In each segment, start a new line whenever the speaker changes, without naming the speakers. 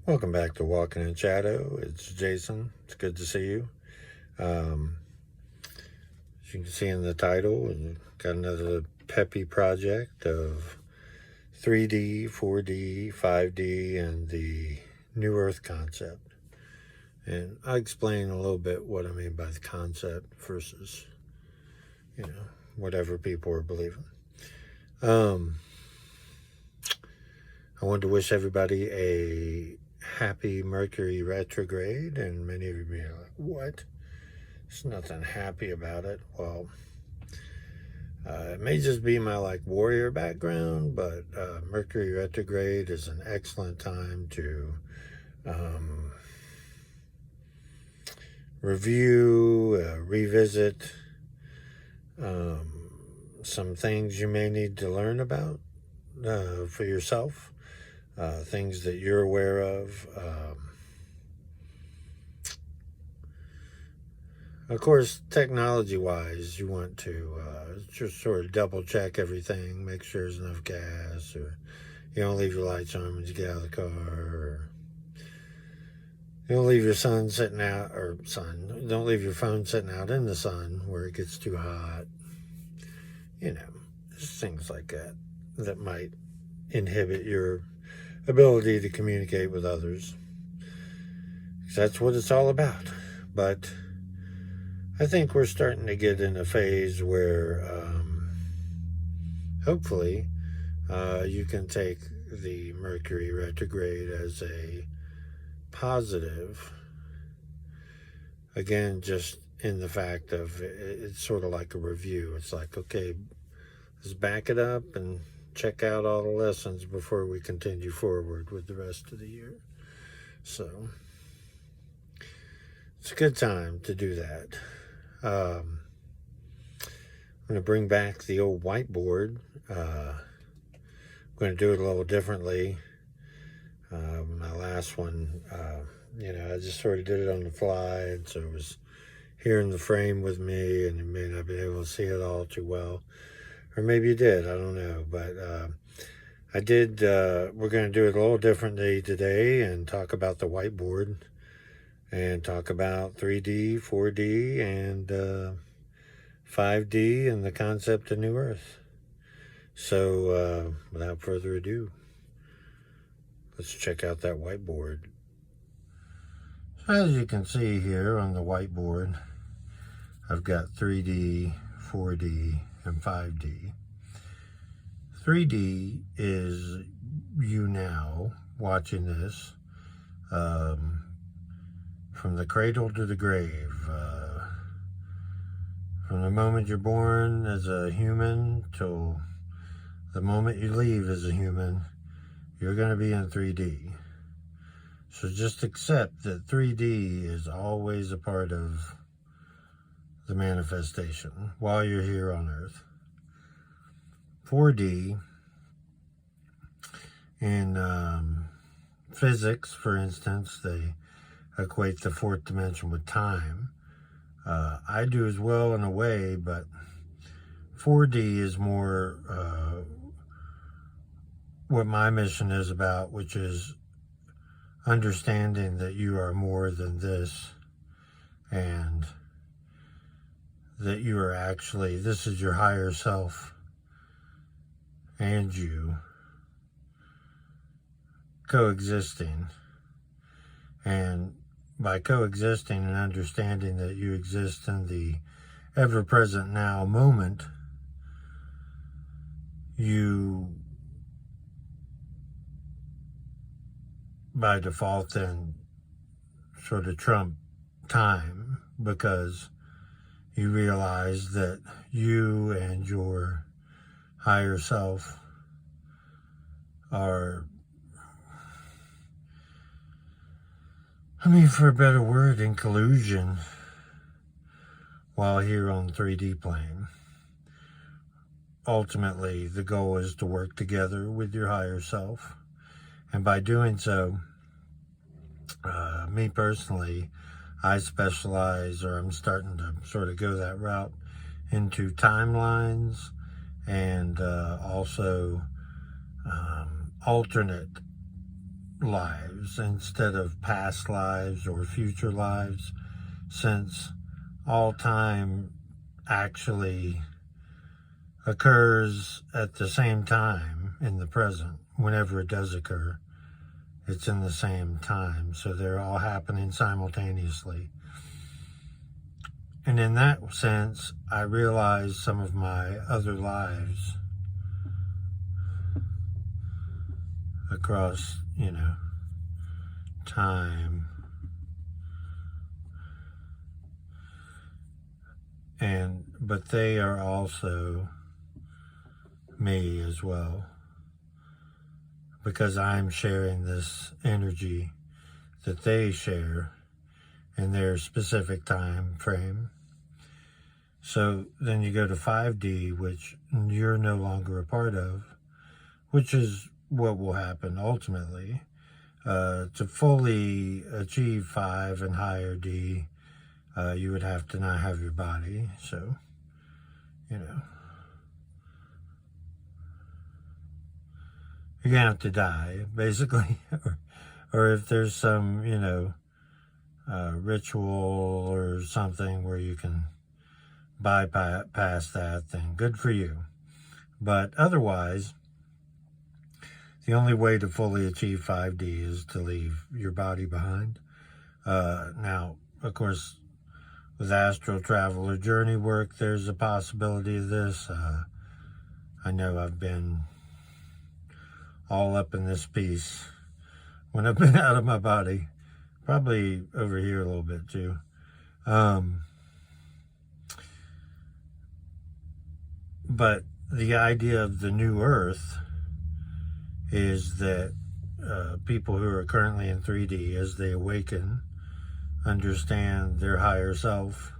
Welcome back to Walking in Shadow. It's Jason. It's good to see you. As you can see in the title, we've got another peppy project of 3D, 4D, 5D, and the New Earth concept. And I'll explain a little bit what I mean by the concept versus, whatever people are believing. I wanted to wish everybody a happy Mercury retrograde, and many of you are like, what? There's nothing happy about it. Well, it may just be my warrior background, but Mercury retrograde is an excellent time to review, revisit some things you may need to learn about for yourself. Things that you're aware of. Of course, technology-wise, you want to just sort of double-check everything, make sure there's enough gas, or you don't leave your lights on when you get out of the car, or you don't leave your don't leave your phone sitting out in the sun where it gets too hot. Just things like that might inhibit your ability to communicate with others. Because that's what it's all about. But I think we're starting to get in a phase where hopefully you can take the Mercury retrograde as a positive. Again, just in the fact of it's sort of like a review. It's like, okay, let's back it up and check out all the lessons before we continue forward with the rest of the year. So it's a good time to do that. I'm going to bring back the old whiteboard. I'm going to do it a little differently. My last one, I just sort of did it on the fly, and so it was here in the frame with me, and you may not be able to see it all too well. Or maybe you did, I don't know. But I did, we're going to do it a little differently today and talk about the whiteboard and talk about 3D, 4D, and 5D and the concept of New Earth. So without further ado, let's check out that whiteboard. So as you can see here on the whiteboard, I've got 3D, 4D, and 5D. 3D is you now watching this from the cradle to the grave. From the moment you're born as a human till the moment you leave as a human, you're going to be in 3D. So just accept that 3D is always a part of the manifestation while you're here on Earth. 4D in physics, for instance, they equate the fourth dimension with time. I do as well in a way, but 4D is more what my mission is about, which is understanding that you are more than this, and that you are actually, this is your higher self and you coexisting. And by coexisting and understanding that you exist in the ever-present now moment, you by default then sort of trump time, because you realize that you and your higher self are, for a better word, in collusion while here on 3D plane. Ultimately, the goal is to work together with your higher self. And by doing so, me personally, I specialize, or I'm starting to sort of go that route, into timelines and also alternate lives instead of past lives or future lives, since all time actually occurs at the same time in the present. Whenever it does occur, it's in the same time, so they're all happening simultaneously. And in that sense, I realized some of my other lives across, time, but they are also me as well, because I'm sharing this energy that they share in their specific time frame. So then you go to 5D, which you're no longer a part of, which is what will happen ultimately. To fully achieve 5 and higher D, you would have to not have your body. So, you're gonna have to die, basically. or if there's some, ritual or something where you can bypass that, then good for you. But otherwise, the only way to fully achieve 5D is to leave your body behind. Now, of course, with astral travel or journey work, there's a possibility of this. I know I've been all up in this piece when I've been out of my body. Probably over here a little bit too. But the idea of the new earth is that people who are currently in 3D, as they awaken, understand their higher self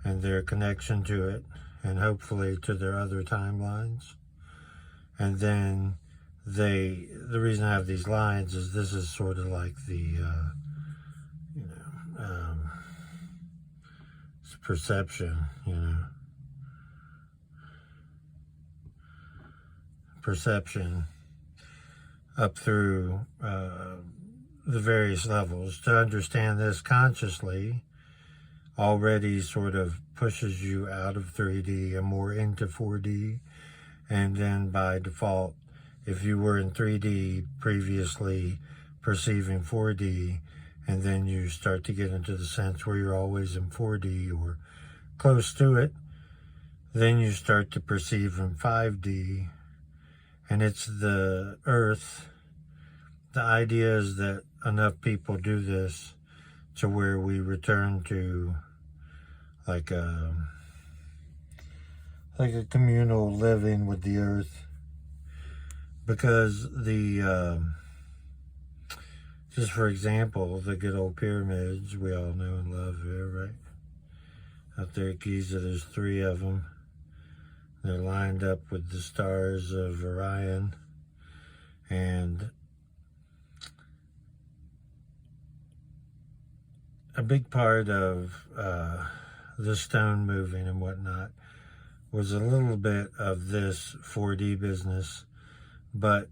and their connection to it, and hopefully to their other timelines. And then the reason I have these lines is this is sort of like the it's perception, perception up through the various levels. To understand this consciously already sort of pushes you out of 3D and more into 4D. And then by default, if you were in 3D previously perceiving 4D, and then you start to get into the sense where you're always in 4D or close to it, then you start to perceive in 5D, and it's the earth. The idea is that enough people do this to where we return to like a communal living with the earth, because just for example, the good old pyramids we all know and love here, right? Out there at Giza, there's 3 of them. They're lined up with the stars of Orion, and a big part of the stone moving and whatnot was a little bit of this 4D business, but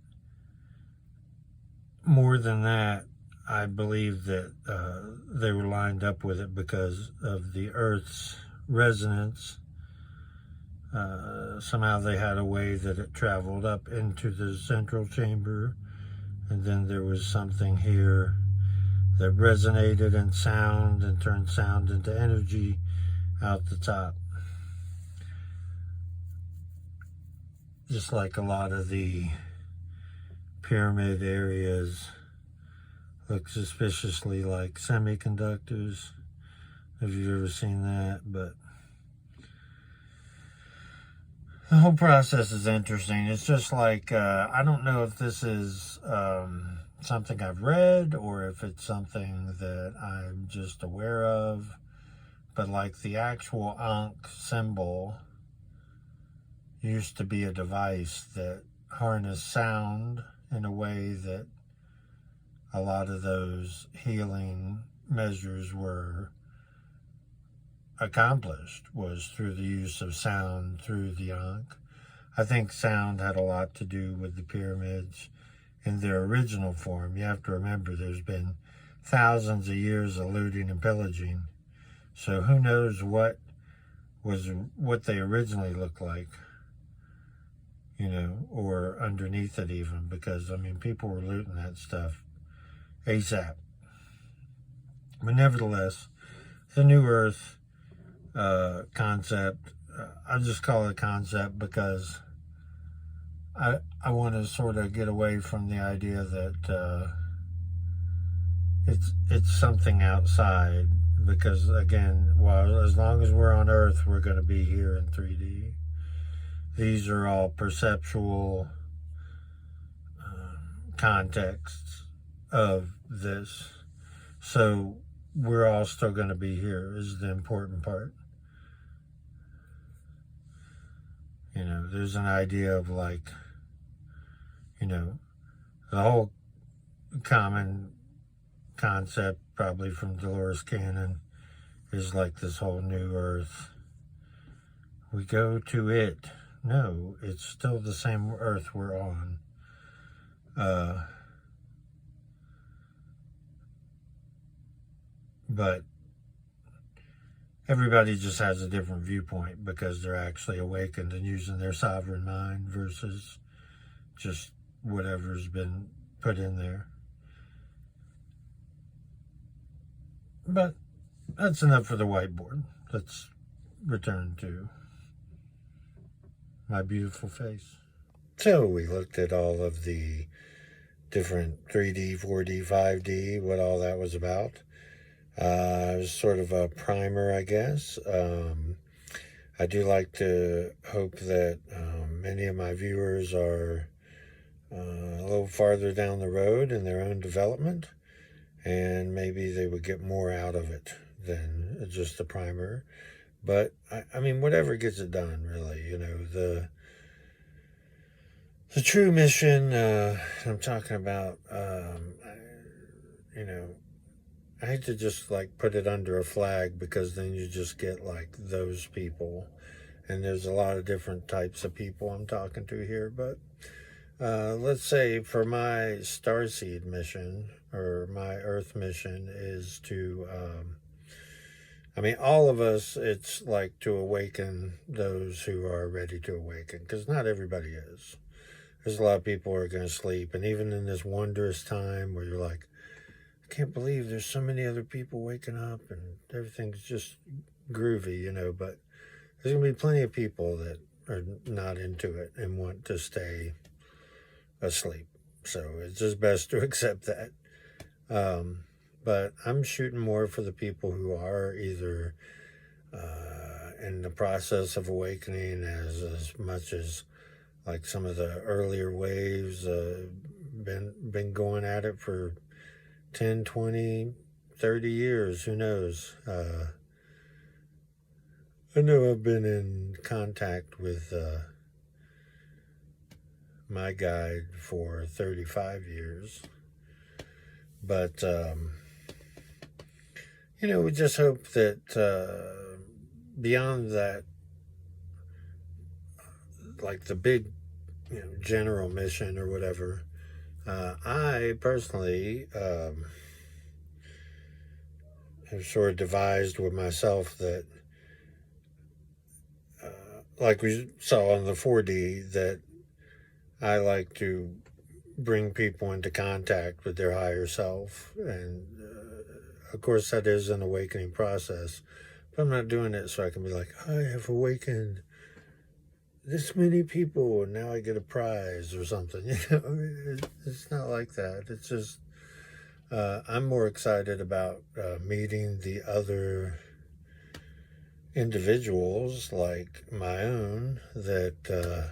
more than that, I believe that they were lined up with it because of the Earth's resonance. Somehow they had a way that it traveled up into the central chamber, and then there was something here that resonated in sound and turned sound into energy out the top. Just like a lot of the pyramid areas look suspiciously like semiconductors. Have you ever seen that? But the whole process is interesting. It's just like, I don't know if this is something I've read or if it's something that I'm just aware of, but like the actual Ankh symbol used to be a device that harnessed sound in a way that a lot of those healing measures were accomplished, was through the use of sound through the Ankh. I think sound had a lot to do with the pyramids in their original form. You have to remember there's been thousands of years of looting and pillaging. So who knows what they originally looked like, or underneath it even, because, I mean, people were looting that stuff ASAP. But nevertheless, the New Earth concept, I just call it a concept because I want to sort of get away from the idea that it's something outside, because again, as long as we're on Earth, we're going to be here in 3D. These are all perceptual contexts of this, so we're all still going to be here is the important part. There's an idea of like, the whole common concept, probably from Dolores Cannon, is like this whole new Earth. We go to it. No, it's still the same Earth we're on. But everybody just has a different viewpoint because they're actually awakened and using their sovereign mind versus just whatever's been put in there. But that's enough for the whiteboard. Let's return to my beautiful face. So we looked at all of the different 3D, 4D, 5D, what all that was about. It was sort of a primer, I guess. I do like to hope that many of my viewers are a little farther down the road in their own development, and maybe they would get more out of it than just a primer. But I mean, whatever gets it done, really. The true mission I'm talking about, I hate to just like put it under a flag, because then you just get like those people, and there's a lot of different types of people I'm talking to here. But let's say for my Starseed mission, or my Earth mission, is to all of us, it's like to awaken those who are ready to awaken, because not everybody is. There's a lot of people who are going to sleep, and even in this wondrous time where you're like, I can't believe there's so many other people waking up and everything's just groovy, but there's going to be plenty of people that are not into it and want to stay asleep. So it's just best to accept that. But I'm shooting more for the people who are either in the process of awakening, as much as like some of the earlier waves been going at it for 10, 20, 30 years, who knows. I know I've been in contact with my guide for 35 years. But, we just hope that beyond that, like the big, general mission or whatever, I personally have sort of devised with myself that, like we saw on the 4D, that I like to bring people into contact with their higher self. And of course that is an awakening process, but I'm not doing it so I can be like, I have awakened this many people and now I get a prize or something. It's not like that. It's just I'm more excited about meeting the other individuals like my own that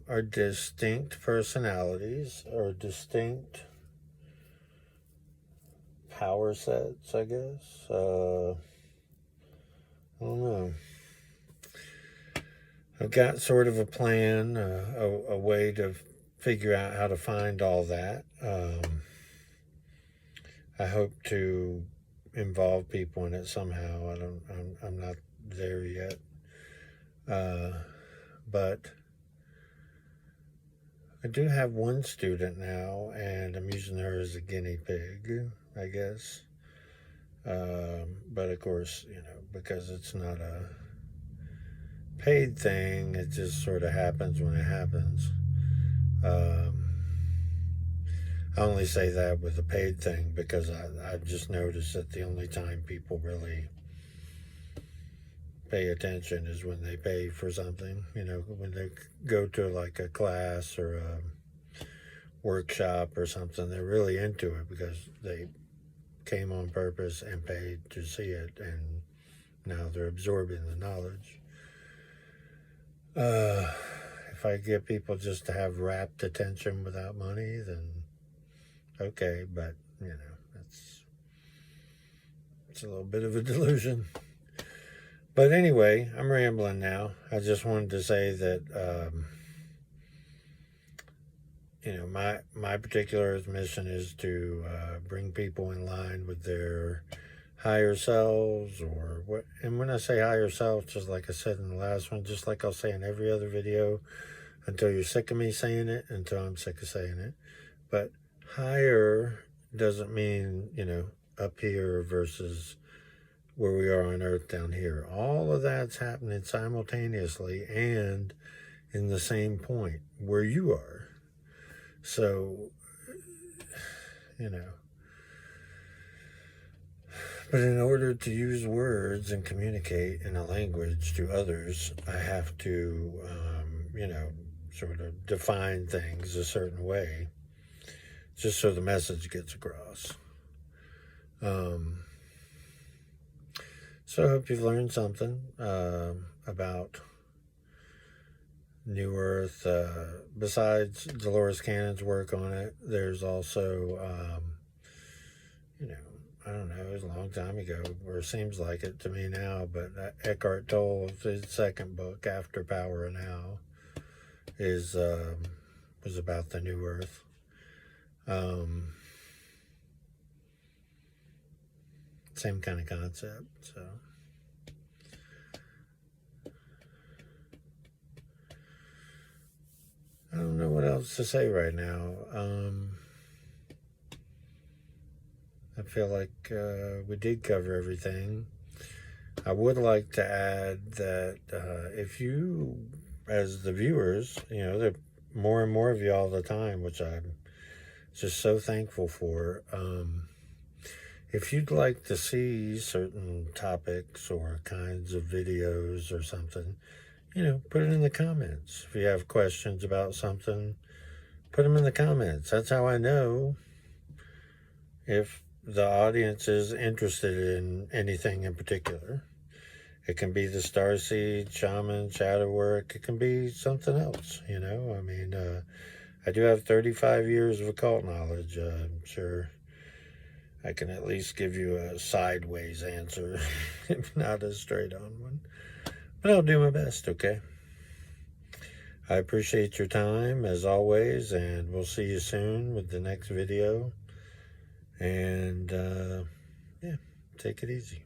are distinct personalities or distinct power sets, I guess. I don't know. I've got sort of a plan, a way to figure out how to find all that. I hope to involve people in it somehow. I'm not there yet. But I do have one student now, and I'm using her as a guinea pig, I guess. But of course, because it's not a paid thing, it just sort of happens when it happens. I only say that with a paid thing because I've just noticed that the only time people really pay attention is when they pay for something. When they go to like a class or a workshop or something, they're really into it because they came on purpose and paid to see it, and now they're absorbing the knowledge. If I get people just to have rapt attention without money, then okay, but it's a little bit of a delusion. But anyway, I'm rambling now. I just wanted to say that my particular mission is to bring people in line with their higher selves, or what. And when I say higher self, just like I said in the last one, just like I'll say in every other video, until you're sick of me saying it, until I'm sick of saying it. But higher doesn't mean, up here versus where we are on Earth down here. All of that's happening simultaneously and in the same point where you are. So, but in order to use words and communicate in a language to others, I have to, sort of define things a certain way, just so the message gets across. So I hope you've learned something about New Earth. Besides Dolores Cannon's work on it, there's also, I don't know, it was a long time ago, or it seems like it to me now, but Eckhart Tolle's his second book, After Power and How, was about the New Earth. Same kind of concept. So I don't know what else to say right now. I feel like we did cover everything. I would like to add that if you, as the viewers, there are more and more of you all the time, which I'm just so thankful for. If you'd like to see certain topics or kinds of videos or something, put it in the comments. If you have questions about something, put them in the comments. That's how I know if the audience is interested in anything in particular. It can be the Starseeds, shaman, shadow work. It can be something else, I do have 35 years of occult knowledge. I'm sure I can at least give you a sideways answer, if not a straight on one. But I'll do my best, okay? I appreciate your time, as always, and we'll see you soon with the next video. And, yeah, take it easy.